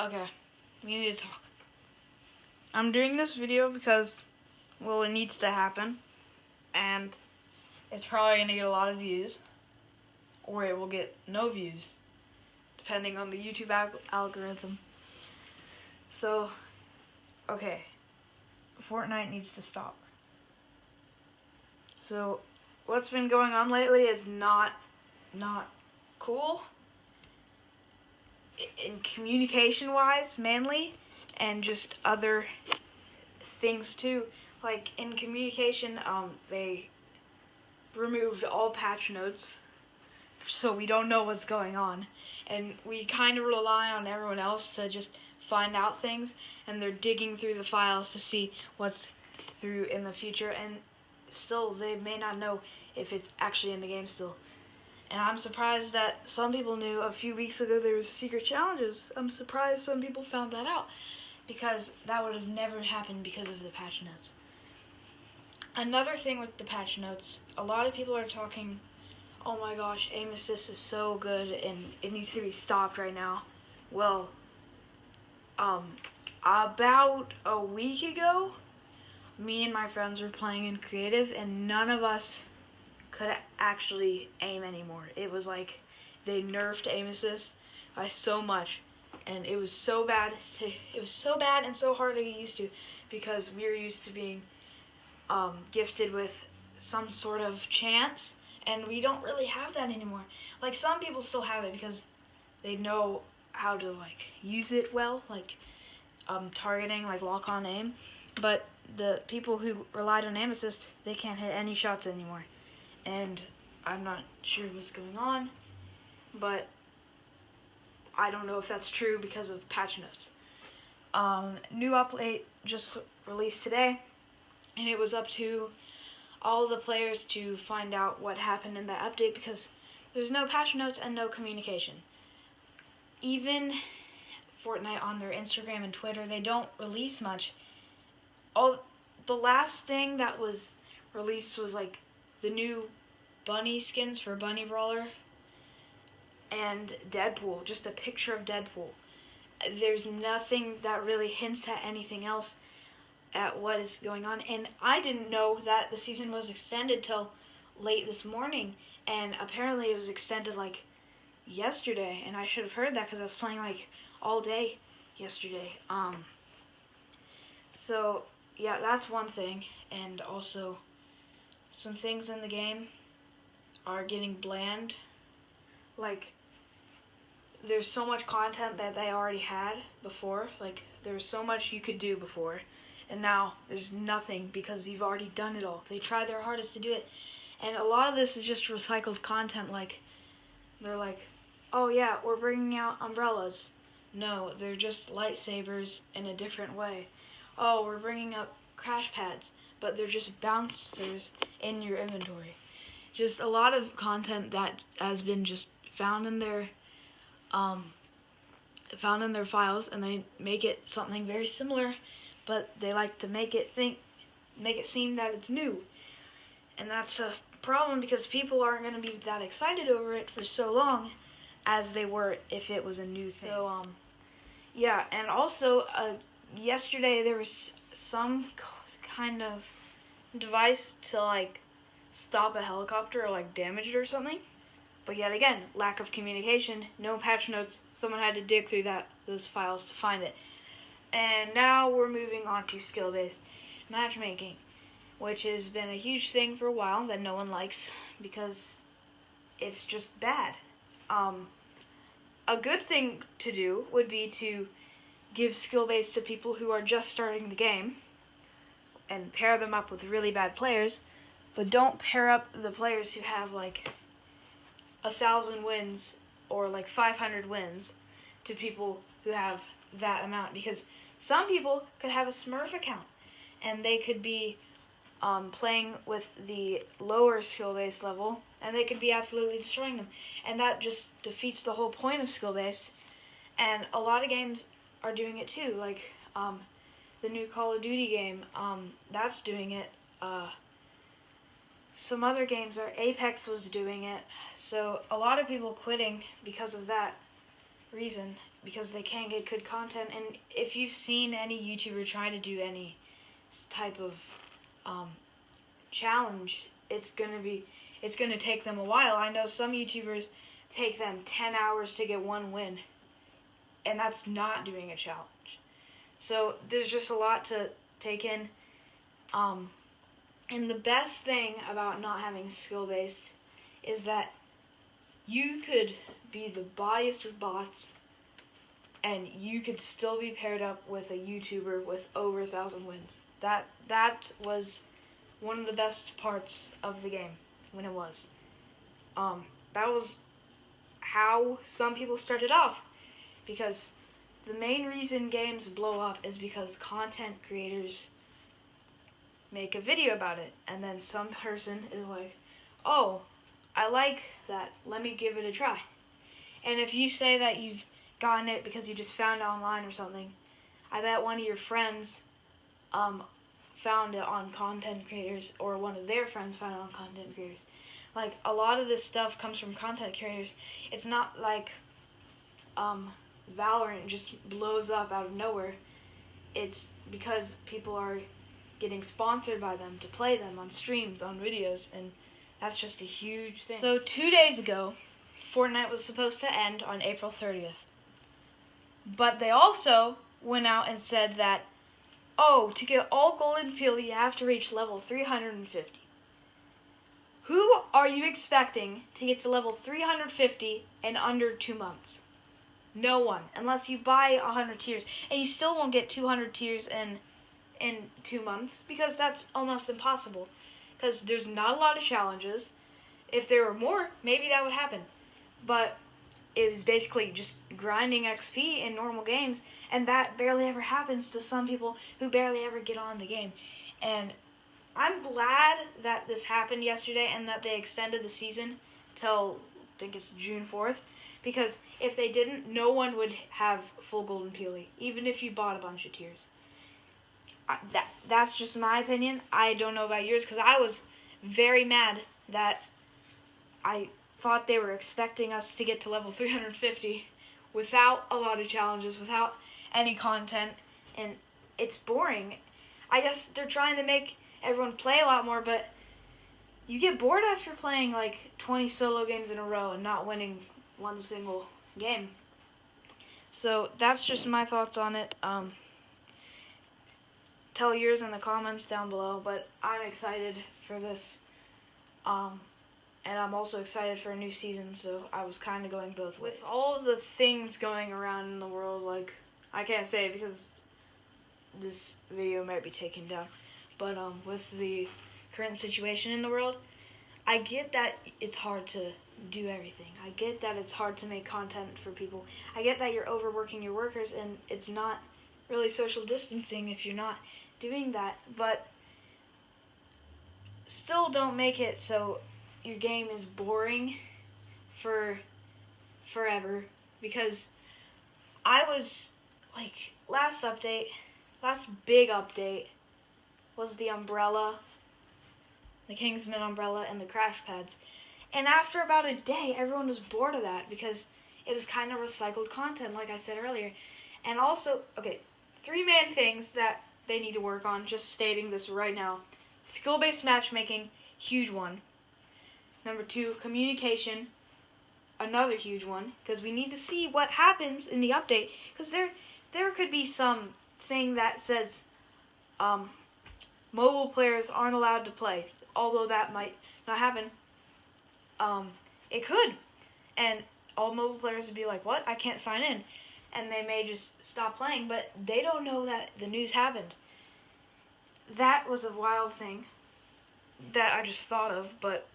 Okay, we need to talk. I'm doing this video because, well, it needs to happen, and it's probably going to get a lot of views, or it will get no views, depending on the YouTube algorithm. So, okay, Fortnite needs to stop. So, what's been going on lately is not cool. In communication-wise, mainly, and just other things too. Like in communication, they removed all patch notes, so we don't know what's going on, and we kind of rely on everyone else to just find out things, and they're digging through the files to see what's through in the future, and still they may not know if it's actually in the game still. And I'm surprised that some people knew a few weeks ago there was secret challenges. I'm surprised some people found that out, because that would have never happened because of the patch notes. Another thing with the patch notes, a lot of people are talking, oh my gosh, Amethyst is so good and it needs to be stopped right now. Well, about a week ago, me and my friends were playing in creative, and none of us could actually aim anymore. It was like they nerfed aim assist by so much, and it was so bad and so hard to get used to, because we were used to being gifted with some sort of chance, and we don't really have that anymore. Like, some people still have it because they know how to like use it well, like targeting, like lock on aim, but the people who relied on aim assist, they can't hit any shots anymore. And I'm not sure what's going on, but I don't know if that's true because of patch notes. New update just released today, and it was up to all the players to find out what happened in that update, because there's no patch notes and no communication. Even Fortnite on their Instagram and Twitter, they don't release much. The last thing that was released was like the new bunny skins for Bunny Brawler and Deadpool, just a picture of Deadpool. There's nothing that really hints at anything else, at what is going on, and I didn't know that the season was extended till late this morning, and apparently it was extended like yesterday, and I should have heard that because I was playing like all day yesterday. So yeah, that's one thing, and also some things in the game are getting bland. Like, there's so much content that they already had before. Like, there's so much you could do before, and now there's nothing because you've already done it all. They tried their hardest to do it, and a lot of this is just recycled content. Like, they're like, oh yeah, we're bringing out umbrellas. No, they're just lightsabers in a different way. Oh, we're bringing up crash pads, but they're just bouncers in your inventory. Just a lot of content that has been just found in their files, and they make it something very similar, but they like to make it seem that it's new. And that's a problem, because people aren't going to be that excited over it for so long as they were if it was a new thing. So yeah, and also yesterday there was some kind of device to like stop a helicopter or like damage it or something. But yet again, lack of communication, no patch notes. Someone had to dig through those files to find it. And now we're moving on to skill-based matchmaking, which has been a huge thing for a while that no one likes because it's just bad. A good thing to do would be to give skill-based to people who are just starting the game and pair them up with really bad players, but don't pair up the players who have like 1,000 wins or like 500 wins to people who have that amount, because some people could have a Smurf account and they could be playing with the lower skill-based level, and they could be absolutely destroying them, and that just defeats the whole point of skill-based. And a lot of games are doing it too, like the new Call of Duty game, that's doing it. Some other games Apex was doing it, so a lot of people quitting because of that reason. because they can't get good content. And if you've seen any YouTuber trying to do any type of challenge, it's gonna take them a while. I know some YouTubers take them 10 hours to get one win, and that's not doing a challenge. So there's just a lot to take in. And the best thing about not having skill-based is that you could be the bottiest of bots, and you could still be paired up with a YouTuber with over 1,000 wins. That was one of the best parts of the game when it was. That was how some people started off, because the main reason games blow up is because content creators make a video about it, and then some person is like, oh, I like that, let me give it a try. And if you say that you've gotten it because you just found it online or something, I bet one of your friends found it on content creators, or one of their friends found it on content creators. Like, a lot of this stuff comes from content creators. It's not like Valorant just blows up out of nowhere. It's because people are getting sponsored by them to play them on streams, on videos, and that's just a huge thing. So 2 days ago, Fortnite was supposed to end on April 30th. But they also went out and said that, oh, to get all golden peel, you have to reach level 350. Who are you expecting to get to level 350 in under 2 months? No one, unless you buy 100 tiers. And you still won't get 200 tiers in 2 months, because that's almost impossible. Because there's not a lot of challenges. If there were more, maybe that would happen. But it was basically just grinding XP in normal games, and that barely ever happens to some people who barely ever get on the game. And I'm glad that this happened yesterday and that they extended the season till, I think it's June 4th, because if they didn't, no one would have full golden peely, even if you bought a bunch of tiers. That's just my opinion. I don't know about yours, because I was very mad that I thought they were expecting us to get to level 350 without a lot of challenges, without any content, and it's boring. I guess they're trying to make everyone play a lot more, but you get bored after playing like 20 solo games in a row and not winning one single game. So that's just my thoughts on it. Tell yours in the comments down below, but I'm excited for this. And I'm also excited for a new season, so I was kind of going both ways. With all the things going around in the world, like, I can't say it because this video might be taken down, but with the current situation in the world, I get that it's hard to do everything. I get that it's hard to make content for people. I get that you're overworking your workers, and it's not really social distancing if you're not doing that, but still don't make it so your game is boring for forever, because I was, like, last big update was the umbrella, the Kingsman umbrella, and the crash pads. And after about a day, everyone was bored of that because it was kind of recycled content, like I said earlier. And also, okay, 3 main things that they need to work on, just stating this right now. Skill-based matchmaking, huge one. Number 2, communication, another huge one, because we need to see what happens in the update, because there could be some thing that says mobile players aren't allowed to play, although that might not happen. It could, and all mobile players would be like, what? I can't sign in, and they may just stop playing, but they don't know that the news happened. That was a wild thing that I just thought of, but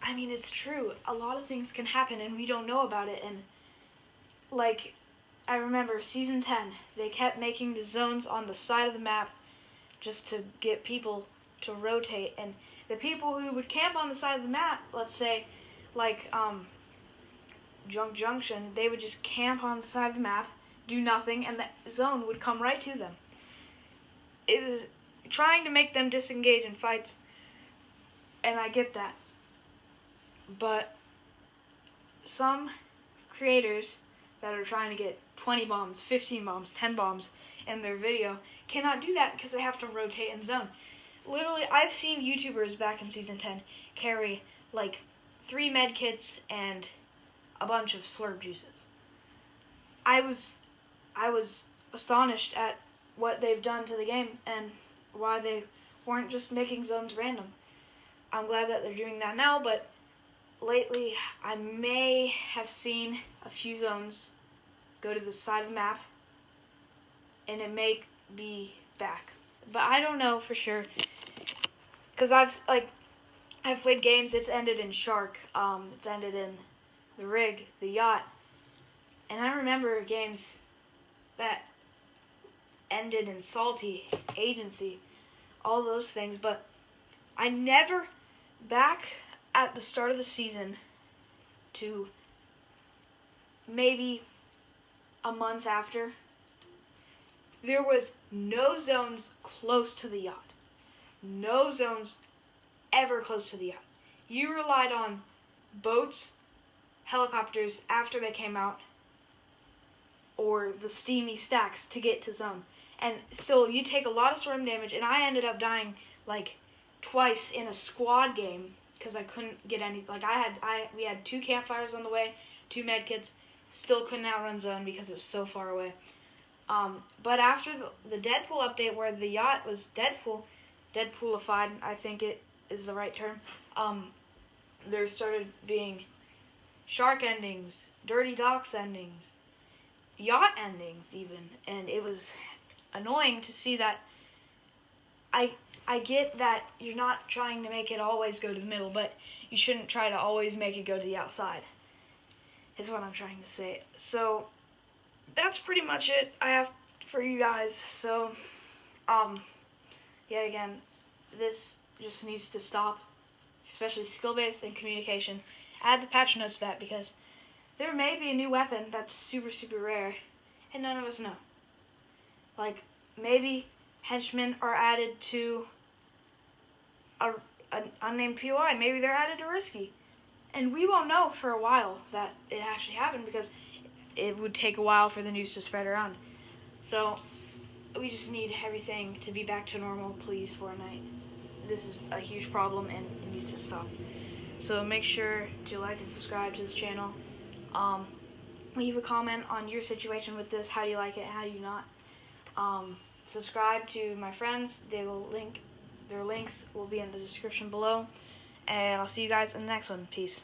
I mean, it's true. A lot of things can happen and we don't know about it. And like, I remember season 10, they kept making the zones on the side of the map just to get people to rotate. And the people who would camp on the side of the map, let's say, like, Junk Junction, they would just camp on the side of the map, do nothing, and the zone would come right to them. It was trying to make them disengage in fights, and I get that. But some creators that are trying to get 20 bombs, 15 bombs, 10 bombs in their video cannot do that because they have to rotate in zone. Literally, I've seen YouTubers back in Season 10 carry like 3 med kits and a bunch of slurp juices. I was astonished at what they've done to the game and why they weren't just making zones random. I'm glad that they're doing that now, but lately I may have seen a few zones go to the side of the map, and it may be back. But I don't know for sure, because I've played games. It's ended in Shark. It's ended in the Rig, the Yacht, and I remember games that ended in Salty, Agency, all those things. But I never, back at the start of the season to maybe a month after, there was no zones close to the Yacht. No zones ever close to the Yacht. You relied on boats, helicopters after they came out, or the steamy stacks to get to zone. And still, you take a lot of storm damage, and I ended up dying like twice in a squad game because I couldn't get any. Like we had 2 campfires on the way, 2 med kits, still couldn't outrun zone because it was so far away. But after the Deadpool update, where the Yacht was Deadpoolified, I think it is the right term. There started being Shark endings, Dirty Docks endings, Yacht endings even, and it was annoying to see that. I get that you're not trying to make it always go to the middle, but you shouldn't try to always make it go to the outside, is what I'm trying to say. So that's pretty much it I have for you guys. So yeah, again, this just needs to stop, especially skill-based and communication. Add the patch notes back, because there may be a new weapon that's super, super rare, and none of us know. Like, maybe henchmen are added to an unnamed POI. Maybe they're added to Risky. And we won't know for a while that it actually happened, because it would take a while for the news to spread around. So we just need everything to be back to normal, please, Fortnite. This is a huge problem, and it needs to stop. So make sure to like and subscribe to this channel. Leave a comment on your situation with this. How do you like it? How do you not? Subscribe to my friends. Their links will be in the description below. And I'll see you guys in the next one. Peace.